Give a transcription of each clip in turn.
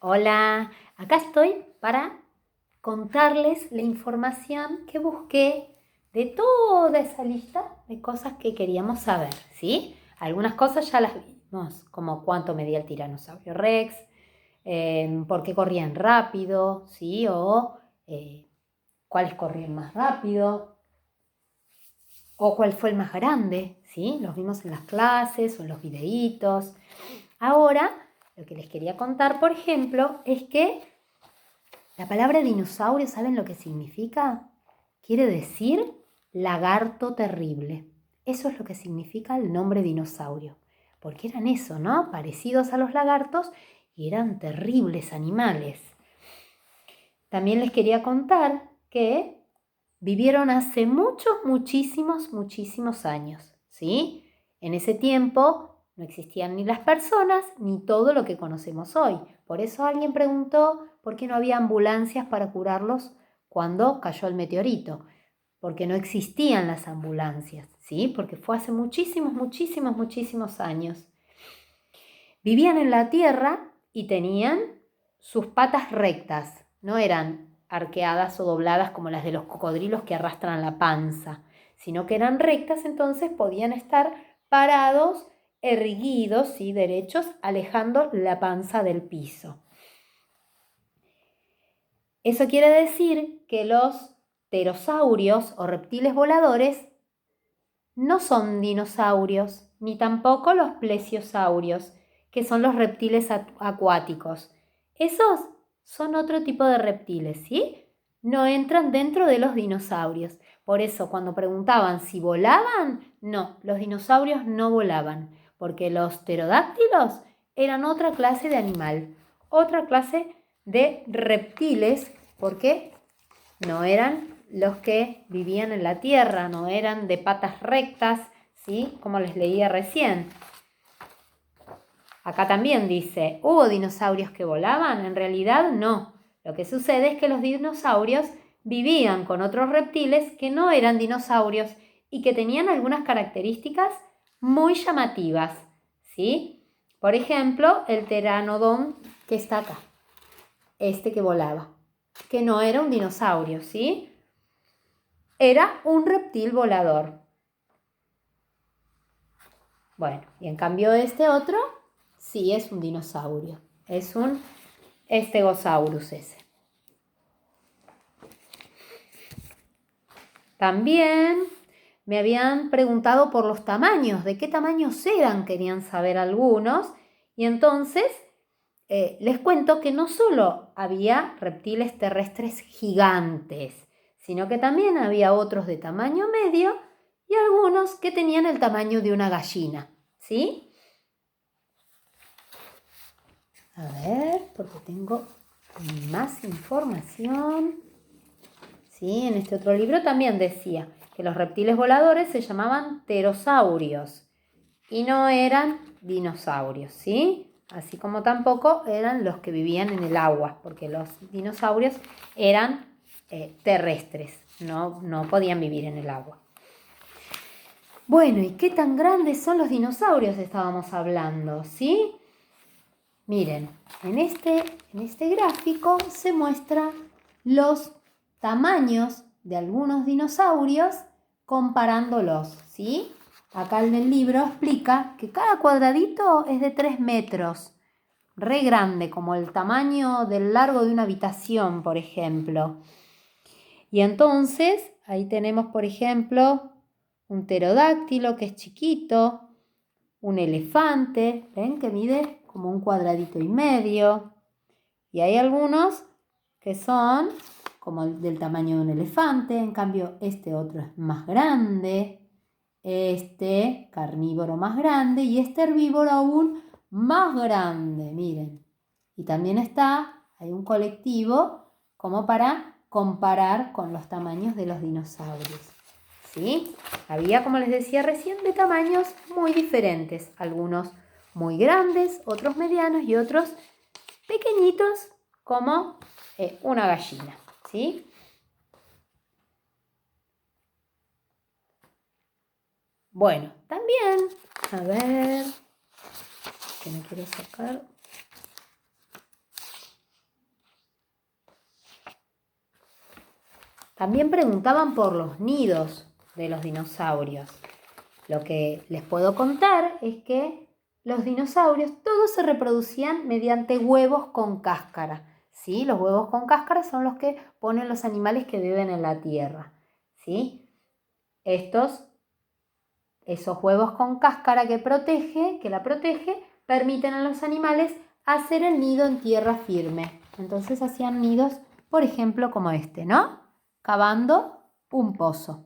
Hola, acá estoy para contarles la información que busqué de toda esa lista de cosas que queríamos saber, ¿sí? Algunas cosas ya las vimos, como cuánto medía el tiranosaurio Rex, por qué corrían rápido, ¿sí? O cuáles corrían más rápido, o cuál fue el más grande, ¿sí? Los vimos en las clases o en los videitos. Ahora, lo que les quería contar, por ejemplo, es que la palabra dinosaurio, ¿saben lo que significa? Quiere decir lagarto terrible. Eso es lo que significa el nombre dinosaurio. Porque eran eso, ¿no? Parecidos a los lagartos y eran terribles animales. También les quería contar que vivieron hace muchísimos años, ¿sí? En ese tiempo no existían ni las personas ni todo lo que conocemos hoy. Por eso alguien preguntó por qué no había ambulancias para curarlos cuando cayó el meteorito. Porque no existían las ambulancias, ¿sí? Porque fue hace muchísimos años. Vivían en la tierra y tenían sus patas rectas, no eran arqueadas o dobladas como las de los cocodrilos que arrastran la panza, sino que eran rectas, entonces podían estar parados, erguidos y derechos, alejando la panza del piso. Eso quiere decir que los pterosaurios o reptiles voladores no son dinosaurios, ni tampoco los plesiosaurios, que son los reptiles acuáticos. Esos son otro tipo de reptiles, ¿sí? No entran dentro de los dinosaurios. Por eso, cuando preguntaban si volaban, no, los dinosaurios no volaban, porque los pterodáctilos eran otra clase de animal, otra clase de reptiles, porque no eran los que vivían en la tierra, no eran de patas rectas, ¿sí? Como les leía recién. Acá también dice, ¿hubo dinosaurios que volaban? En realidad no. Lo que sucede es que los dinosaurios vivían con otros reptiles que no eran dinosaurios y que tenían algunas características muy llamativas, ¿sí? Por ejemplo, el pteranodón que está acá, este que volaba, que no era un dinosaurio, ¿sí? Era un reptil volador. Bueno, y en cambio este otro sí es un dinosaurio. Es un Stegosaurus ese. También me habían preguntado por los tamaños, de qué tamaños eran, querían saber algunos. Y entonces les cuento que no solo había reptiles terrestres gigantes, sino que también había otros de tamaño medio y algunos que tenían el tamaño de una gallina, ¿sí? A ver, porque tengo más información. Sí, en este otro libro también decía que los reptiles voladores se llamaban pterosaurios y no eran dinosaurios, ¿sí? Así como tampoco eran los que vivían en el agua, porque los dinosaurios eran terrestres, no podían vivir en el agua. Bueno, ¿y qué tan grandes son los dinosaurios? Estábamos hablando, ¿sí? Miren, en este gráfico se muestran los tamaños de algunos dinosaurios comparándolos, ¿sí? Acá en el libro explica que cada cuadradito es de 3 metros, re grande, como el tamaño del largo de una habitación, por ejemplo. Y entonces, ahí tenemos, por ejemplo, un pterodáctilo que es chiquito, un elefante, ¿ven? Que mide como un cuadradito y medio. Y hay algunos que son como del tamaño de un elefante, en cambio este otro es más grande, este carnívoro más grande y este herbívoro aún más grande, miren. Y también hay un colectivo como para comparar con los tamaños de los dinosaurios. ¿Sí? Había, como les decía recién, de tamaños muy diferentes. Algunos muy grandes, otros medianos y otros pequeñitos como una gallina. ¿Sí? Bueno, también, a ver, que no quiero sacar. También preguntaban por los nidos de los dinosaurios. Lo que les puedo contar es que los dinosaurios todos se reproducían mediante huevos con cáscara. ¿Sí? Los huevos con cáscara son los que ponen los animales que viven en la tierra. ¿Sí? Esos huevos con cáscara que la protege, permiten a los animales hacer el nido en tierra firme. Entonces hacían nidos, por ejemplo, como este, ¿no? Cavando un pozo.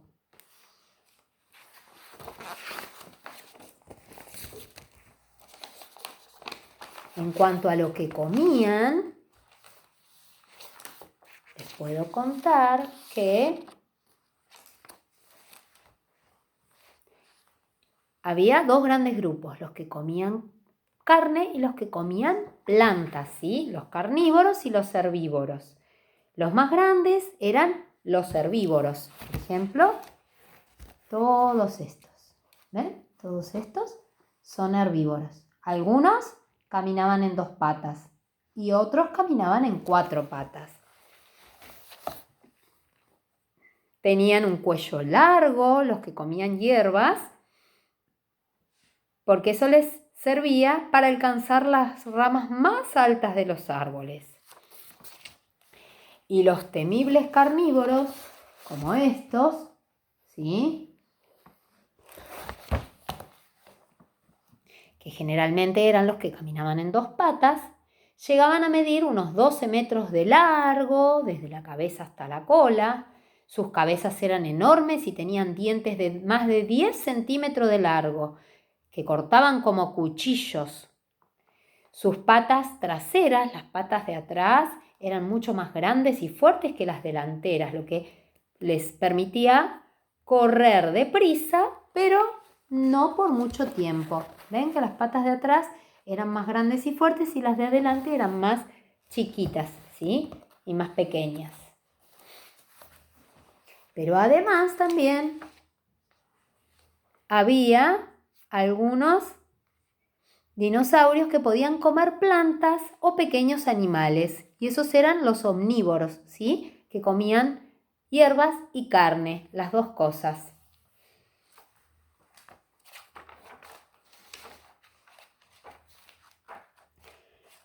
En cuanto a lo que comían, les puedo contar que había dos grandes grupos, los que comían carne y los que comían plantas, ¿sí? Los carnívoros y los herbívoros. Los más grandes eran los herbívoros. Por ejemplo, todos estos. ¿Ven? Todos estos son herbívoros. Algunos caminaban en 2 patas y otros caminaban en 4 patas. Tenían un cuello largo, los que comían hierbas, porque eso les servía para alcanzar las ramas más altas de los árboles. Y los temibles carnívoros, como estos, ¿sí? Que generalmente eran los que caminaban en 2 patas, llegaban a medir unos 12 metros de largo, desde la cabeza hasta la cola. Sus cabezas eran enormes y tenían dientes de más de 10 centímetros de largo, que cortaban como cuchillos. Sus patas traseras, las patas de atrás, eran mucho más grandes y fuertes que las delanteras, lo que les permitía correr deprisa, pero no por mucho tiempo. Ven que las patas de atrás eran más grandes y fuertes y las de adelante eran más chiquitas, ¿sí? Y más pequeñas. Pero además también había algunos dinosaurios que podían comer plantas o pequeños animales. Y esos eran los omnívoros, ¿sí? Que comían hierbas y carne, las dos cosas.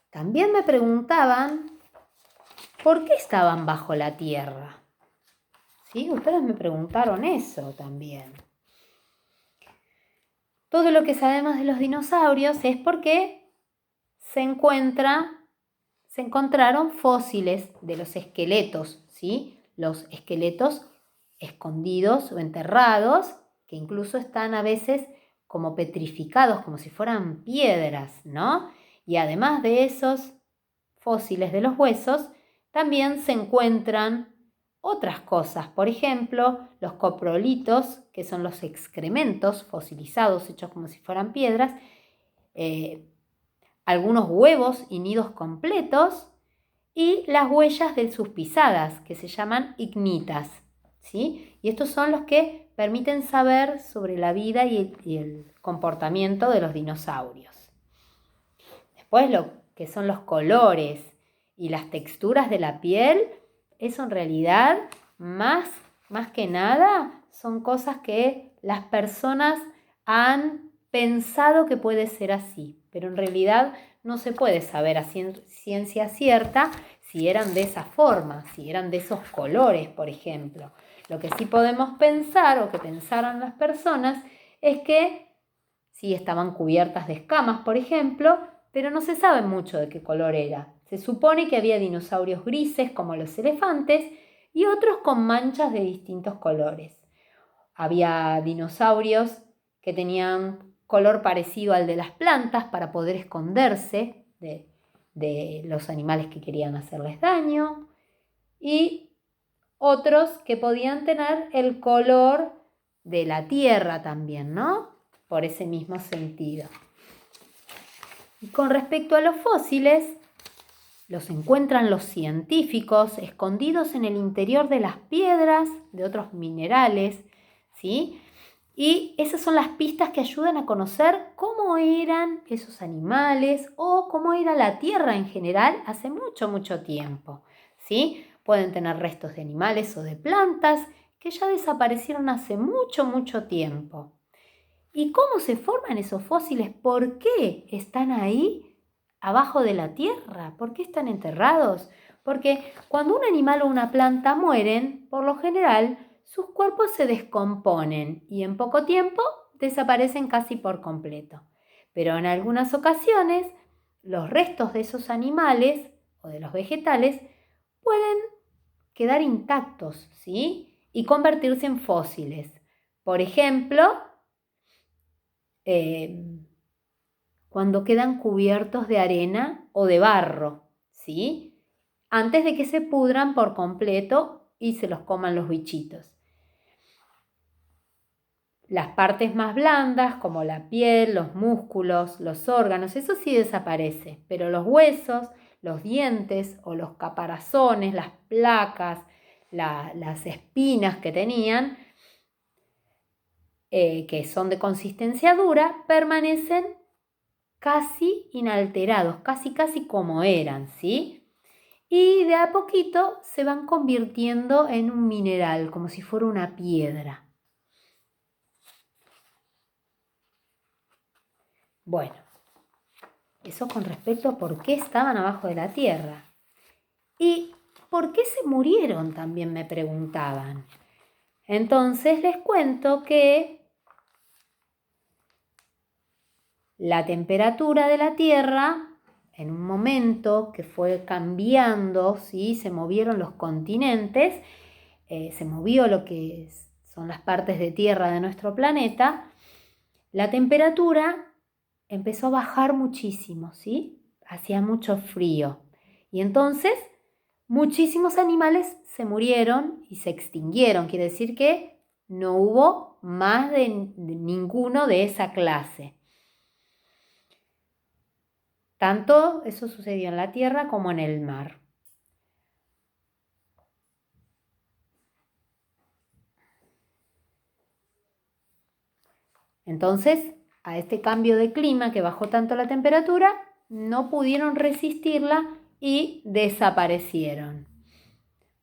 También me preguntaban por qué estaban bajo la tierra. ¿Sí? Ustedes me preguntaron eso también. Todo lo que sabemos de los dinosaurios es porque se encontraron fósiles de los esqueletos, ¿sí? Los esqueletos escondidos o enterrados, que incluso están a veces como petrificados, como si fueran piedras, ¿no? Y además de esos fósiles de los huesos, también se encuentran otras cosas. Por ejemplo, los coprolitos, que son los excrementos fosilizados hechos como si fueran piedras, algunos huevos y nidos completos y las huellas de sus pisadas, que se llaman ignitas, ¿sí? Y estos son los que permiten saber sobre la vida y el comportamiento de los dinosaurios. Después lo que son los colores y las texturas de la piel, eso en realidad más que nada son cosas que las personas han pensado que puede ser así, pero en realidad no se puede saber a ciencia cierta si eran de esa forma, si eran de esos colores, por ejemplo. Lo que sí podemos pensar o que pensaron las personas es que sí estaban cubiertas de escamas, por ejemplo, pero no se sabe mucho de qué color era. Se supone que había dinosaurios grises como los elefantes y otros con manchas de distintos colores. Había dinosaurios que tenían color parecido al de las plantas para poder esconderse de los animales que querían hacerles daño, y otros que podían tener el color de la tierra también, ¿no? Por ese mismo sentido. Y con respecto a los fósiles, los encuentran los científicos escondidos en el interior de las piedras, de otros minerales, ¿sí? Y esas son las pistas que ayudan a conocer cómo eran esos animales o cómo era la Tierra en general hace mucho, mucho tiempo, ¿sí? pueden tener restos de animales o de plantas que ya desaparecieron hace mucho, mucho tiempo. ¿Y cómo se forman esos fósiles? ¿Por qué están ahí abajo de la tierra? ¿Por qué están enterrados? Porque cuando un animal o una planta mueren, por lo general, sus cuerpos se descomponen y en poco tiempo desaparecen casi por completo. Pero en algunas ocasiones, los restos de esos animales o de los vegetales pueden quedar intactos, ¿sí? Y convertirse en fósiles. Por ejemplo, cuando quedan cubiertos de arena o de barro, ¿sí? Antes de que se pudran por completo y se los coman los bichitos. Las partes más blandas, como la piel, los músculos, los órganos, eso sí desaparece, pero los huesos, los dientes o los caparazones, las placas, las espinas que tenían, que son de consistencia dura, permanecen casi inalterados, casi como eran, ¿sí? Y de a poquito se van convirtiendo en un mineral, como si fuera una piedra. Bueno, eso con respecto a por qué estaban abajo de la tierra. ¿Y por qué se murieron? También me preguntaban. Entonces les cuento que la temperatura de la Tierra, en un momento que fue cambiando, ¿sí? Se movieron los continentes, se movió lo que son las partes de tierra de nuestro planeta, la temperatura empezó a bajar muchísimo, ¿sí? Hacía mucho frío. Y entonces muchísimos animales se murieron y se extinguieron. Quiere decir que no hubo más de ninguno de esa clase. Tanto eso sucedió en la tierra como en el mar. Entonces, a este cambio de clima que bajó tanto la temperatura, no pudieron resistirla y desaparecieron.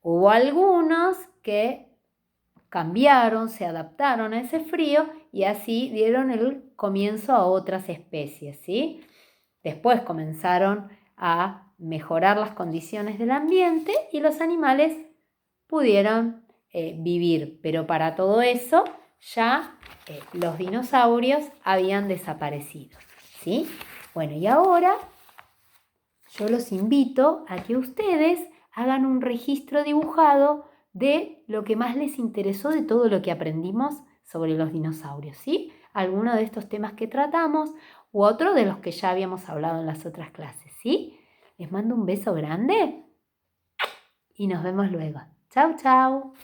Hubo algunos que cambiaron, se adaptaron a ese frío y así dieron el comienzo a otras especies, ¿sí? Después comenzaron a mejorar las condiciones del ambiente y los animales pudieron vivir, pero para todo eso ya los dinosaurios habían desaparecido, ¿sí? Bueno, y ahora yo los invito a que ustedes hagan un registro dibujado de lo que más les interesó de todo lo que aprendimos sobre los dinosaurios, ¿sí? Alguno de estos temas que tratamos u otro de los que ya habíamos hablado en las otras clases, ¿sí? Les mando un beso grande y nos vemos luego. Chau, chau.